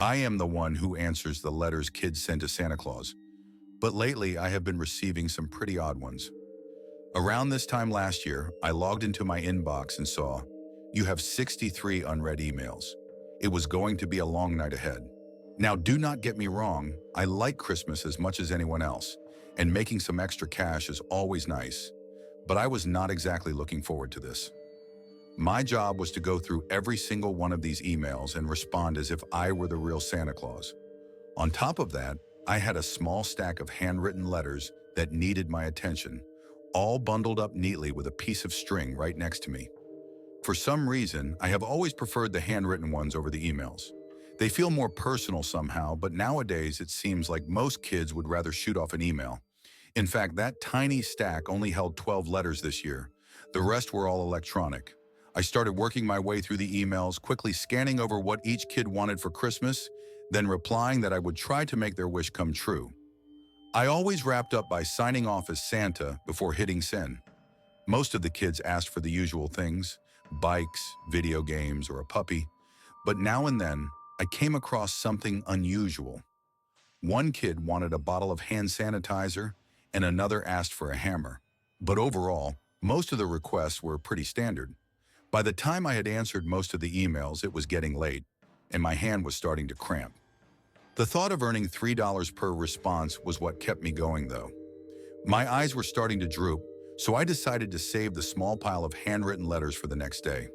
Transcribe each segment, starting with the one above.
I am the one who answers the letters kids send to Santa Claus, but lately I have been receiving some pretty odd ones. Around this time last year, I logged into my inbox and saw, "You have 63 unread emails." It was going to be a long night ahead. Now, do not get me wrong, I like Christmas as much as anyone else, and making some extra cash is always nice, but I was not exactly looking forward to this. My job was to go through every single one of these emails and respond as if I were the real Santa Claus. On top of that, I had a small stack of handwritten letters that needed my attention, all bundled up neatly with a piece of string right next to me. For some reason, I have always preferred the handwritten ones over the emails. They feel more personal somehow, but nowadays it seems like most kids would rather shoot off an email. In fact, that tiny stack only held 12 letters this year. The rest were all electronic. I started working my way through the emails, quickly scanning over what each kid wanted for Christmas, then replying that I would try to make their wish come true. I always wrapped up by signing off as Santa before hitting send. Most of the kids asked for the usual things, bikes, video games, or a puppy, but now and then I came across something unusual. One kid wanted a bottle of hand sanitizer, and another asked for a hammer. But overall, most of the requests were pretty standard. By the time I had answered most of the emails, it was getting late, and my hand was starting to cramp. The thought of earning $3 per response was what kept me going, though. My eyes were starting to droop, so I decided to save the small pile of handwritten letters for the next day.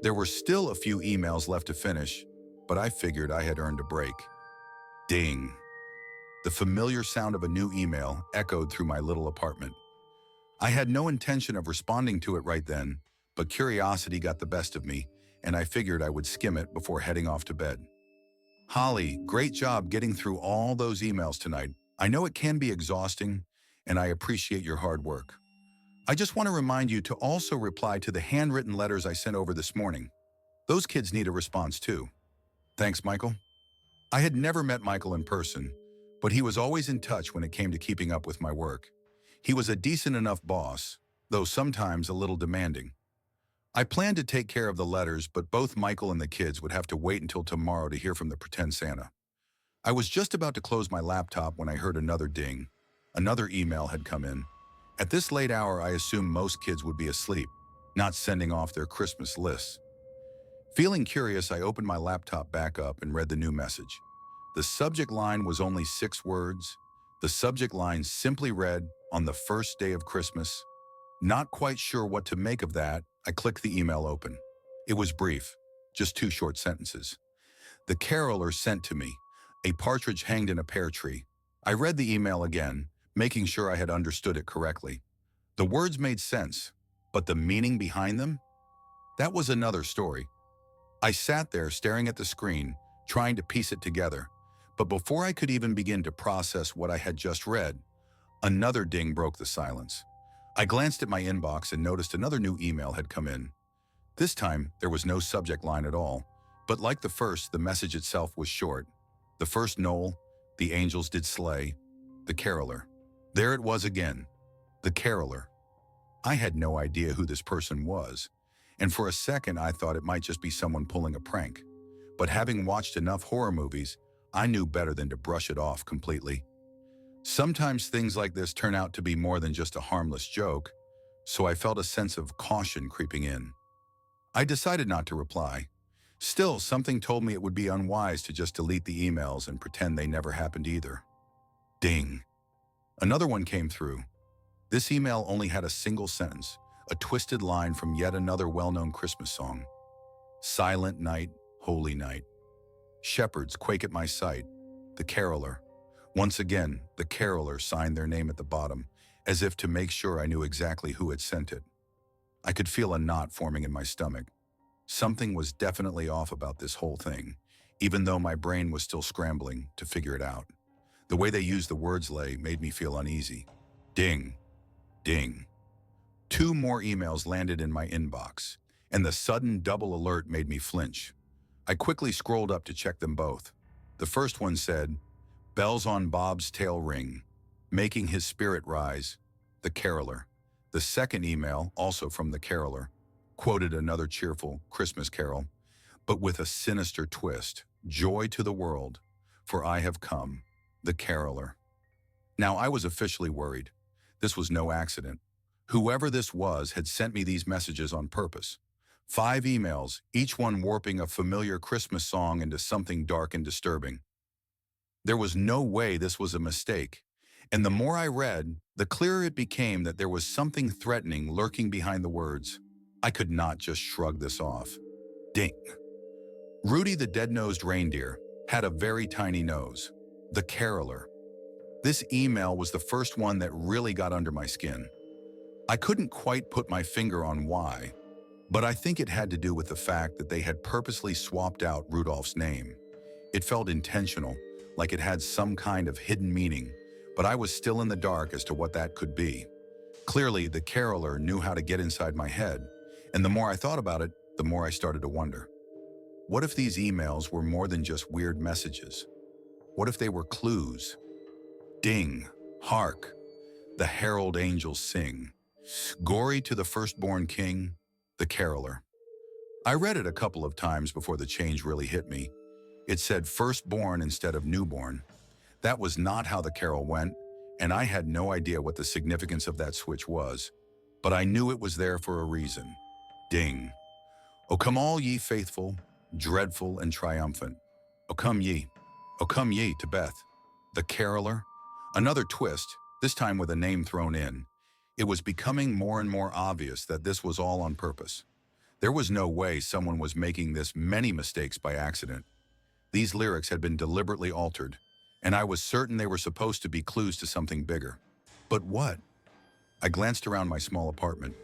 There were still a few emails left to finish, but I figured I had earned a break. Ding! The familiar sound of a new email echoed through my little apartment. I had no intention of responding to it right then, but curiosity got the best of me, and I figured I would skim it before heading off to bed. Holly, great job getting through all those emails tonight. I know it can be exhausting, and I appreciate your hard work. I just want to remind you to also reply to the handwritten letters I sent over this morning. Those kids need a response too. Thanks, Michael. I had never met Michael in person, but he was always in touch when it came to keeping up with my work. He was a decent enough boss, though sometimes a little demanding. I planned to take care of the letters, but both Michael and the kids would have to wait until tomorrow to hear from the pretend Santa. I was just about to close my laptop when I heard another ding. Another email had come in. At this late hour, I assumed most kids would be asleep, not sending off their Christmas lists. Feeling curious, I opened my laptop back up and read the new message. The subject line was only 6 words. The subject line simply read, "On the first day of Christmas." Not quite sure what to make of that, I clicked the email open. It was brief, just 2 short sentences. The caroler sent to me, a partridge hanged in a pear tree. I read the email again, making sure I had understood it correctly. The words made sense, but the meaning behind them? That was another story. I sat there staring at the screen, trying to piece it together, but before I could even begin to process what I had just read, another ding broke the silence. I glanced at my inbox and noticed another new email had come in. This time, there was no subject line at all, but like the first, the message itself was short. The first Noel, the angels did slay, the caroler. There it was again, the caroler. I had no idea who this person was, and for a second I thought it might just be someone pulling a prank. But having watched enough horror movies, I knew better than to brush it off completely. Sometimes things like this turn out to be more than just a harmless joke, so I felt a sense of caution creeping in. I decided not to reply. Still, something told me it would be unwise to just delete the emails and pretend they never happened either. Ding. Another one came through. This email only had a single sentence, a twisted line from yet another well-known Christmas song. Silent night, holy night. Shepherds quake at my sight, the caroler. Once again, the caroler signed their name at the bottom, as if to make sure I knew exactly who had sent it. I could feel a knot forming in my stomach. Something was definitely off about this whole thing, even though my brain was still scrambling to figure it out. The way they used the words made me feel uneasy. Ding, ding. 2 more emails landed in my inbox, and the sudden double alert made me flinch. I quickly scrolled up to check them both. The first one said, "Bells on Bob's tail ring, making his spirit rise, the caroler." The second email, also from the caroler, quoted another cheerful Christmas carol, but with a sinister twist. Joy to the world, for I have come, the caroler. Now I was officially worried. This was no accident. Whoever this was had sent me these messages on purpose. 5 emails, each one warping a familiar Christmas song into something dark and disturbing. There was no way this was a mistake. And the more I read, the clearer it became that there was something threatening lurking behind the words. I could not just shrug this off. Ding. Rudy the dead-nosed reindeer had a very tiny nose. The caroler. This email was the first one that really got under my skin. I couldn't quite put my finger on why, but I think it had to do with the fact that they had purposely swapped out Rudolph's name. It felt intentional, like it had some kind of hidden meaning, but I was still in the dark as to what that could be. Clearly, the caroler knew how to get inside my head, and the more I thought about it, the more I started to wonder. What if these emails were more than just weird messages? What if they were clues? Ding, hark, the herald angels sing. Glory to the firstborn king, the caroler. I read it a couple of times before the change really hit me. It said firstborn instead of newborn. That was not how the carol went, and I had no idea what the significance of that switch was. But I knew it was there for a reason. Ding. O come all ye faithful, dreadful and triumphant. O come ye to Beth. The caroler? Another twist, this time with a name thrown in. It was becoming more and more obvious that this was all on purpose. There was no way someone was making this many mistakes by accident. These lyrics had been deliberately altered, and I was certain they were supposed to be clues to something bigger. But what? I glanced around my small apartment.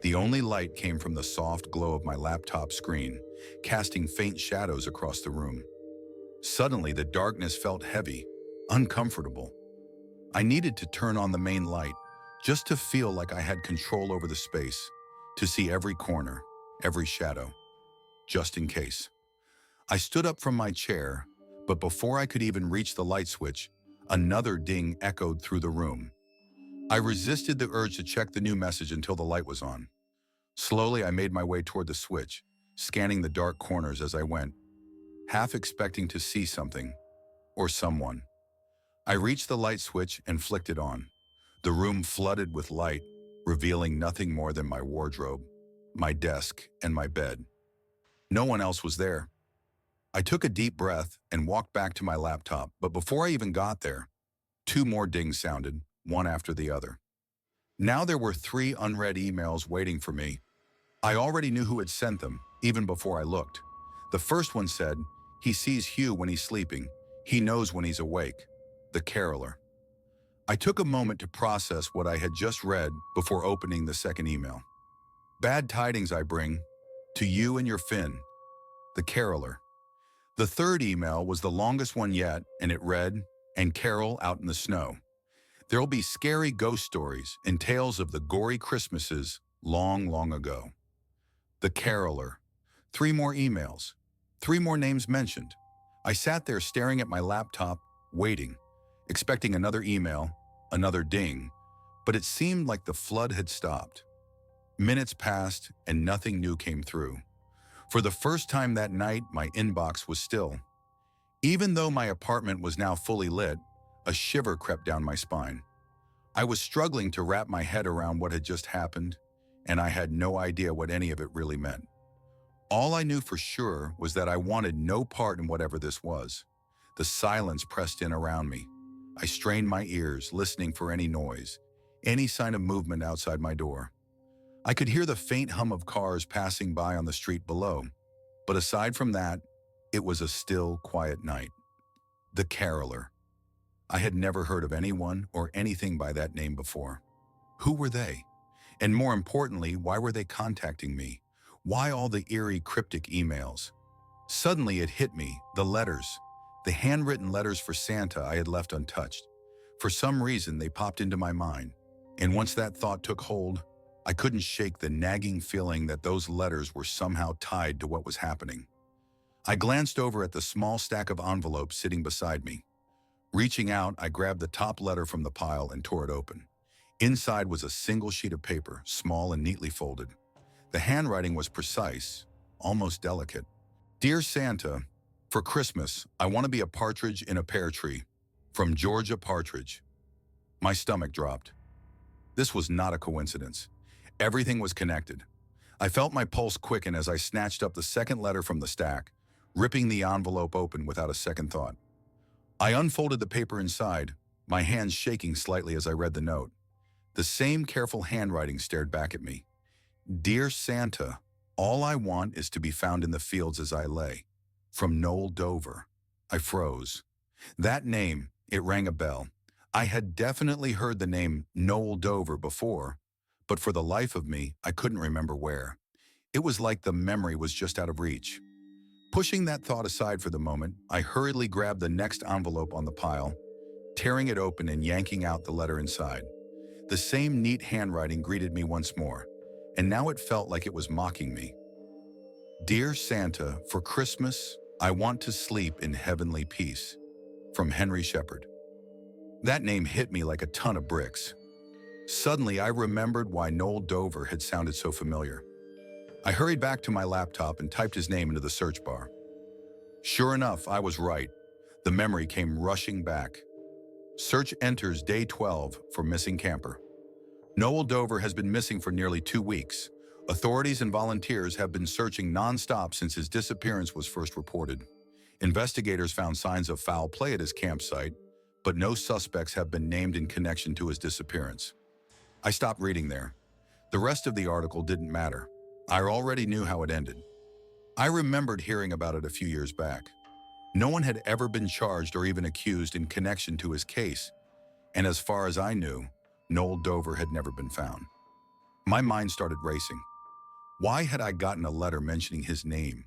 The only light came from the soft glow of my laptop screen, casting faint shadows across the room. Suddenly, the darkness felt heavy, uncomfortable. I needed to turn on the main light, just to feel like I had control over the space, to see every corner, every shadow, just in case. I stood up from my chair, but before I could even reach the light switch, another ding echoed through the room. I resisted the urge to check the new message until the light was on. Slowly, I made my way toward the switch, scanning the dark corners as I went, half expecting to see something, or someone. I reached the light switch and flicked it on. The room flooded with light, revealing nothing more than my wardrobe, my desk, and my bed. No one else was there. I took a deep breath and walked back to my laptop, but before I even got there, 2 more dings sounded, one after the other. Now there were 3 unread emails waiting for me. I already knew who had sent them, even before I looked. The first one said, "He sees Hugh when he's sleeping. He knows when he's awake." The caroler. I took a moment to process what I had just read before opening the second email. "Bad tidings I bring, to you and your Finn." The caroler. The third email was the longest one yet, and it read, "And carol out in the snow. There'll be scary ghost stories and tales of the gory Christmases long, long ago." The caroler. 3 more emails. 3 more names mentioned. I sat there staring at my laptop, waiting, expecting another email, another ding, but it seemed like the flood had stopped. Minutes passed and nothing new came through. For the first time that night, my inbox was still. Even though my apartment was now fully lit, a shiver crept down my spine. I was struggling to wrap my head around what had just happened, and I had no idea what any of it really meant. All I knew for sure was that I wanted no part in whatever this was. The silence pressed in around me. I strained my ears, listening for any noise, any sign of movement outside my door. I could hear the faint hum of cars passing by on the street below, but aside from that, it was a still, quiet night. The caroler. I had never heard of anyone or anything by that name before. Who were they? And more importantly, why were they contacting me? Why all the eerie, cryptic emails? Suddenly it hit me, the letters. The handwritten letters for Santa I had left untouched. For some reason, they popped into my mind. And once that thought took hold, I couldn't shake the nagging feeling that those letters were somehow tied to what was happening. I glanced over at the small stack of envelopes sitting beside me. Reaching out, I grabbed the top letter from the pile and tore it open. Inside was a single sheet of paper, small and neatly folded. The handwriting was precise, almost delicate. "Dear Santa, For Christmas, I want to be a partridge in a pear tree. From Georgia Partridge. My stomach dropped. This was not a coincidence. Everything was connected. I felt my pulse quicken as I snatched up the second letter from the stack, ripping the envelope open without a second thought. I unfolded the paper inside, my hands shaking slightly as I read the note. The same careful handwriting stared back at me. Dear Santa, all I want is to be found in the fields as I lay. From Noel Dover. I froze. That name, it rang a bell. I had definitely heard the name Noel Dover before, but for the life of me, I couldn't remember where. It was like the memory was just out of reach. Pushing that thought aside for the moment, I hurriedly grabbed the next envelope on the pile, tearing it open and yanking out the letter inside. The same neat handwriting greeted me once more, and now it felt like it was mocking me. Dear Santa, for Christmas, I want to sleep in heavenly peace. From Henry Shepard. That name hit me like a ton of bricks. Suddenly, I remembered why Noel Dover had sounded so familiar. I hurried back to my laptop and typed his name into the search bar. Sure enough, I was right. The memory came rushing back. Search enters day 12 for missing camper. Noel Dover has been missing for nearly 2 weeks. Authorities and volunteers have been searching non-stop since his disappearance was first reported. Investigators found signs of foul play at his campsite, but no suspects have been named in connection to his disappearance. I stopped reading there. The rest of the article didn't matter. I already knew how it ended. I remembered hearing about it a few years back. No one had ever been charged or even accused in connection to his case, and as far as I knew, Noel Dover had never been found. My mind started racing. Why had I gotten a letter mentioning his name?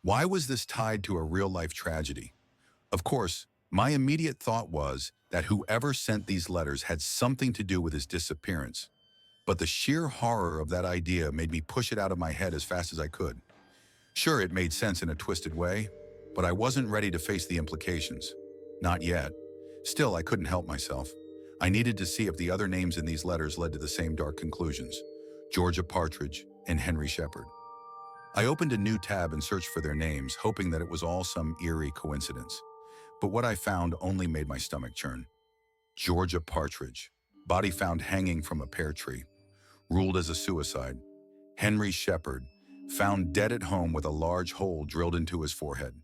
Why was this tied to a real-life tragedy? Of course, my immediate thought was that whoever sent these letters had something to do with his disappearance, but the sheer horror of that idea made me push it out of my head as fast as I could. Sure, it made sense in a twisted way, but I wasn't ready to face the implications. Not yet. Still, I couldn't help myself. I needed to see if the other names in these letters led to the same dark conclusions: Georgia Partridge and Henry Shepard. I opened a new tab and searched for their names, hoping that it was all some eerie coincidence. But what I found only made my stomach churn. Georgia Partridge, body found hanging from a pear tree, ruled as a suicide. Henry Shepard, found dead at home with a large hole drilled into his forehead.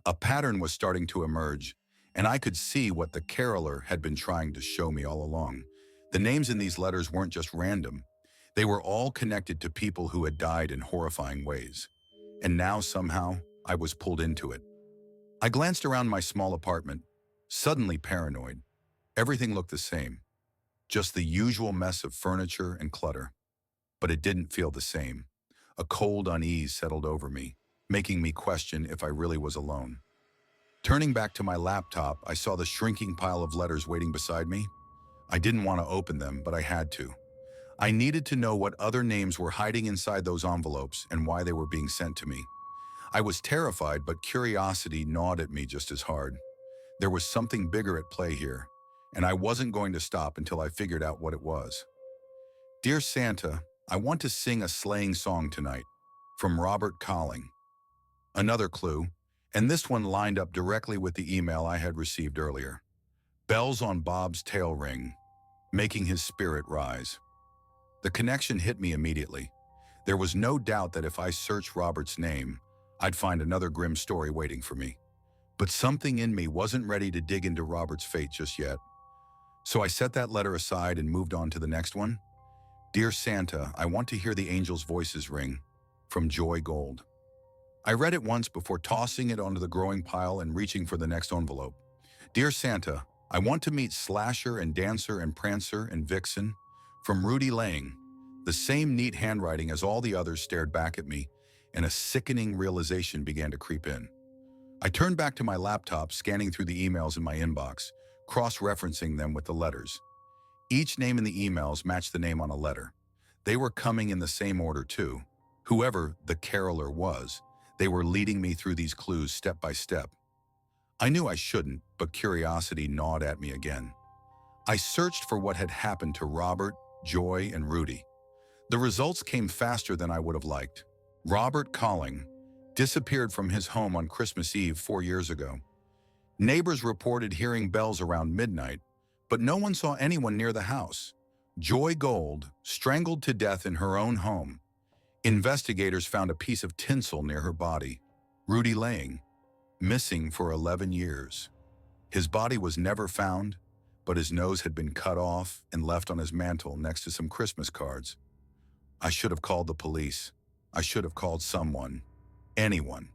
A pattern was starting to emerge, and I could see what the caroler had been trying to show me all along. The names in these letters weren't just random. They were all connected to people who had died in horrifying ways. And now, somehow, I was pulled into it. I glanced around my small apartment, suddenly paranoid. Everything looked the same, just the usual mess of furniture and clutter. But it didn't feel the same. A cold unease settled over me, making me question if I really was alone. Turning back to my laptop, I saw the shrinking pile of letters waiting beside me. I didn't want to open them, but I had to. I needed to know what other names were hiding inside those envelopes and why they were being sent to me. I was terrified, but curiosity gnawed at me just as hard. There was something bigger at play here, and I wasn't going to stop until I figured out what it was. Dear Santa, I want to sing a sleighing song tonight. From Robert Colling. Another clue, and this one lined up directly with the email I had received earlier. Bells on Bob's tail ring, making his spirit rise. The connection hit me immediately. There was no doubt that if I searched Robert's name, I'd find another grim story waiting for me. But something in me wasn't ready to dig into Robert's fate just yet. So I set that letter aside and moved on to the next one. Dear Santa, I want to hear the angels' voices ring. From Joy Gold. I read it once before tossing it onto the growing pile and reaching for the next envelope. Dear Santa, I want to meet Slasher and Dancer and Prancer and Vixen. From Rudy Lang. The same neat handwriting as all the others stared back at me, and a sickening realization began to creep in. I turned back to my laptop, scanning through the emails in my inbox, cross-referencing them with the letters. Each name in the emails matched the name on a letter. They were coming in the same order too. Whoever the caroler was, they were leading me through these clues step by step. I knew I shouldn't, but curiosity gnawed at me again. I searched for what had happened to Robert, Joy, and Rudy. The results came faster than I would have liked. Robert Colling, disappeared from his home on Christmas Eve 4 years ago. Neighbors reported hearing bells around midnight, but no one saw anyone near the house. Joy Gold, strangled to death in her own home. Investigators found a piece of tinsel near her body. Rudy Lang, missing for 11 years. His body was never found, but his nose had been cut off and left on his mantle next to some Christmas cards. I should have called the police. I should have called someone, anyone.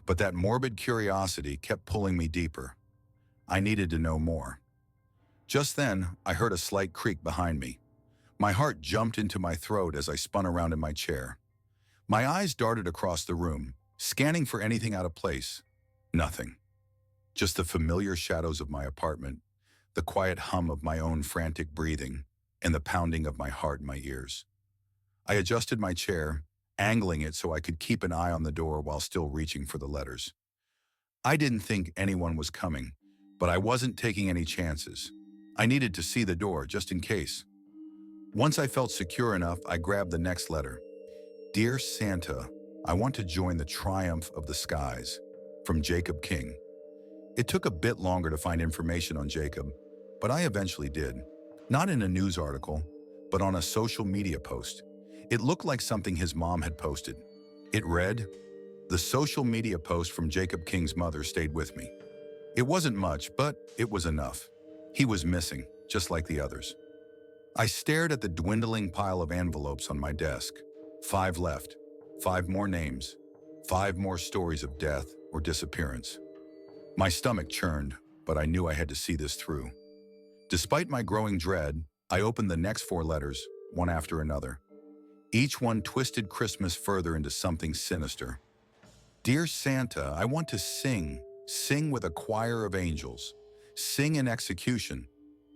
But that morbid curiosity kept pulling me deeper. I needed to know more. Just then, I heard a slight creak behind me. My heart jumped into my throat as I spun around in my chair. My eyes darted across the room, scanning for anything out of place. Nothing. Just the familiar shadows of my apartment, the quiet hum of my own frantic breathing, and the pounding of my heart in my ears. I adjusted my chair, angling it so I could keep an eye on the door while still reaching for the letters. I didn't think anyone was coming, but I wasn't taking any chances. I needed to see the door just in case. Once I felt secure enough, I grabbed the next letter. Dear Santa, I want to join the triumph of the skies. From Jacob King. It took a bit longer to find information on Jacob, but I eventually did. Not in a news article, but on a social media post. It looked like something his mom had posted. It read, "The social media post from Jacob King's mother stayed with me. It wasn't much, but it was enough. He was missing, just like the others." I stared at the dwindling pile of envelopes on my desk. 5 left, 5 more names, 5 more stories of death or disappearance. My stomach churned, but I knew I had to see this through. Despite my growing dread, I opened the next 4 letters, one after another. Each one twisted Christmas further into something sinister. Dear Santa, I want to sing with a choir of angels. Sing in execution.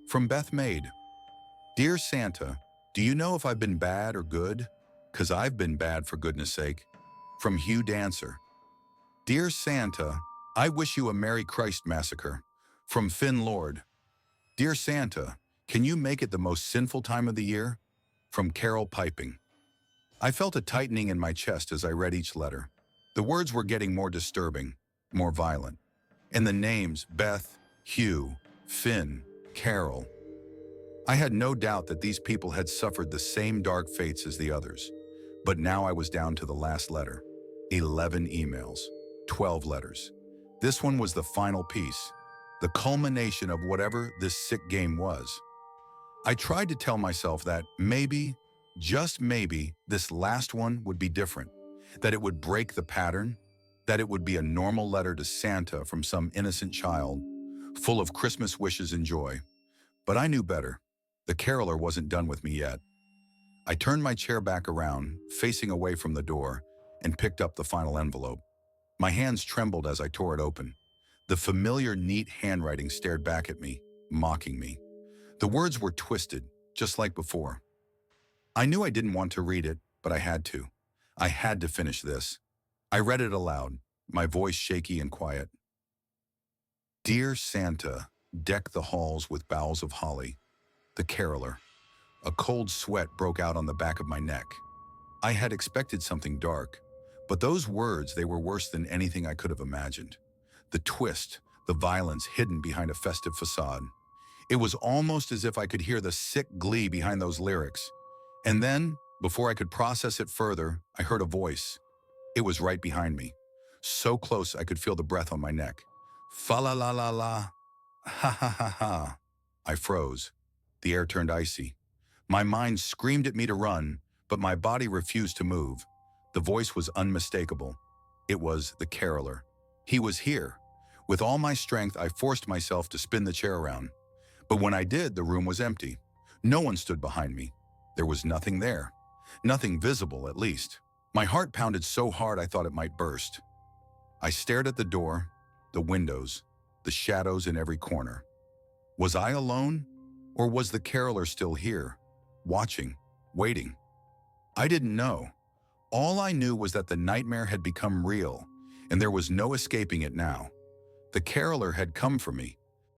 From Beth Maid. Dear Santa, do you know if I've been bad or good? 'Cause I've been bad for goodness sake. From Hugh Dancer. Dear Santa, I wish you a Merry Christ massacre. From Finn Lord. Dear Santa, can you make it the most sinful time of the year? From Carol Piping. I felt a tightening in my chest as I read each letter. The words were getting more disturbing, more violent. And the names, Beth, Hugh, Finn, Carol. I had no doubt that these people had suffered the same dark fates as the others. But now I was down to the last letter. 11 emails, 12 letters. This one was the final piece, the culmination of whatever this sick game was. I tried to tell myself that maybe, just maybe, this last one would be different, that it would break the pattern, that it would be a normal letter to Santa from some innocent child, full of Christmas wishes and joy. But I knew better. The caroler wasn't done with me yet. I turned my chair back around, facing away from the door, and picked up the final envelope. My hands trembled as I tore it open. The familiar, neat handwriting stared back at me, mocking me. The words were twisted, just like before. I knew I didn't want to read it, but I had to. I had to finish this. I read it aloud, my voice shaky and quiet. Dear Santa, deck the halls with boughs of holly. The caroler. A cold sweat broke out on the back of my neck. I had expected something dark, but those words, they were worse than anything I could have imagined. The twist, the violence hidden behind a festive facade. It was almost as if I could hear the sick glee behind those lyrics. And then, before I could process it further, I heard a voice. It was right behind me, so close I could feel the breath on my neck. Fa-la-la-la-la, ha-ha-ha-ha. I froze. The air turned icy. My mind screamed at me to run, but my body refused to move. The voice was unmistakable. It was the caroler. He was here. With all my strength, I forced myself to spin the chair around. But when I did, the room was empty. No one stood behind me. There was nothing there. Nothing visible, at least. My heart pounded so hard I thought it might burst. I stared at the door, the windows, the shadows in every corner. Was I alone? Or was the caroler still here, watching, waiting? I didn't know. All I knew was that the nightmare had become real, and there was no escaping it now. The caroler had come for me,